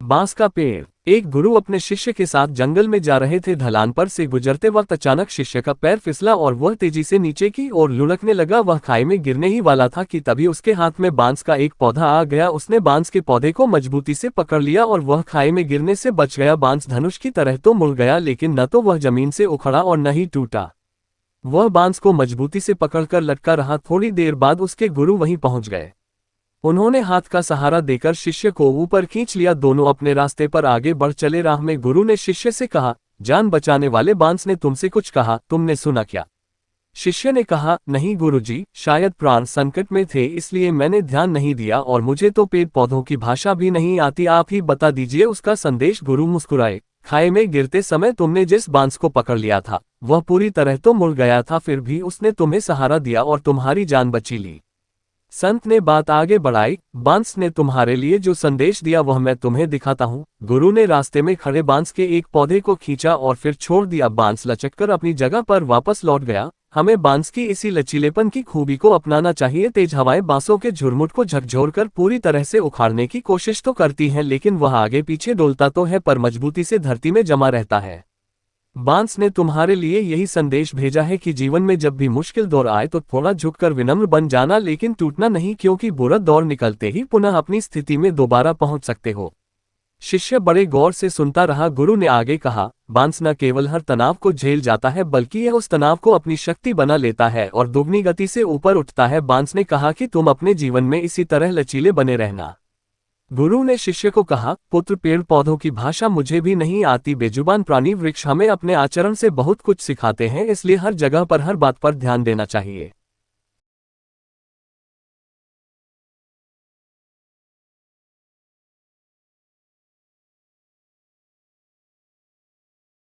बांस का पेड़। एक गुरु अपने शिष्य के साथ जंगल में जा रहे थे। ढलान पर से गुजरते वक्त अचानक शिष्य का पैर फिसला और वह तेजी से नीचे की ओर लुढ़कने लगा। वह खाई में गिरने ही वाला था कि तभी उसके हाथ में बांस का एक पौधा आ गया। उसने बांस के पौधे को मजबूती से पकड़ लिया और वह खाई में गिरने से बच गया। बांस धनुष की तरह तो मुड़ गया, लेकिन न तो वह जमीन से उखड़ा और न ही टूटा। वह बांस को मजबूती से पकड़कर लटका रहा। थोड़ी देर बाद उसके गुरु वहीं पहुंच गए। उन्होंने हाथ का सहारा देकर शिष्य को ऊपर खींच लिया। दोनों अपने रास्ते पर आगे बढ़ चले। राह में गुरु ने शिष्य से कहा, जान बचाने वाले बांस ने तुमसे कुछ कहा, तुमने सुना क्या? शिष्य ने कहा, नहीं गुरुजी, शायद प्राण संकट में थे इसलिए मैंने ध्यान नहीं दिया और मुझे तो पेड़ पौधों की भाषा भी नहीं आती, आप ही बता दीजिए उसका संदेश। गुरु मुस्कुराए, खाई में गिरते समय तुमने जिस बांस को पकड़ लिया था वह पूरी तरह तो मुड़ गया था, फिर भी उसने तुम्हें सहारा दिया और तुम्हारी जान बची ली। संत ने बात आगे बढ़ाई, बांस ने तुम्हारे लिए जो संदेश दिया वह मैं तुम्हें दिखाता हूँ। गुरु ने रास्ते में खड़े बांस के एक पौधे को खींचा और फिर छोड़ दिया। बांस लचककर अपनी जगह पर वापस लौट गया। हमें बांस की इसी लचीलेपन की खूबी को अपनाना चाहिए। तेज हवाएं बांसों के झुरमुट को झकझोरकर पूरी तरह से उखाड़ने की कोशिश तो करती हैं, लेकिन वह आगे पीछे डोलता तो है पर मजबूती से धरती में जमा रहता है। बांस ने तुम्हारे लिए यही संदेश भेजा है कि जीवन में जब भी मुश्किल दौर आए तो थोड़ा झुककर विनम्र बन जाना, लेकिन टूटना नहीं, क्योंकि बुरा दौर निकलते ही पुनः अपनी स्थिति में दोबारा पहुंच सकते हो। शिष्य बड़े गौर से सुनता रहा। गुरु ने आगे कहा, बांस न केवल हर तनाव को झेल जाता है बल्कि यह उस तनाव को अपनी शक्ति बना लेता है और दोगुनी गति से ऊपर उठता है। बांस ने कहा कि तुम अपने जीवन में इसी तरह लचीले बने रहना। गुरु ने शिष्य को कहा, पुत्र, पेड़ पौधों की भाषा मुझे भी नहीं आती, बेजुबान प्राणी वृक्ष हमें अपने आचरण से बहुत कुछ सिखाते हैं, इसलिए हर जगह पर हर बात पर ध्यान देना चाहिए।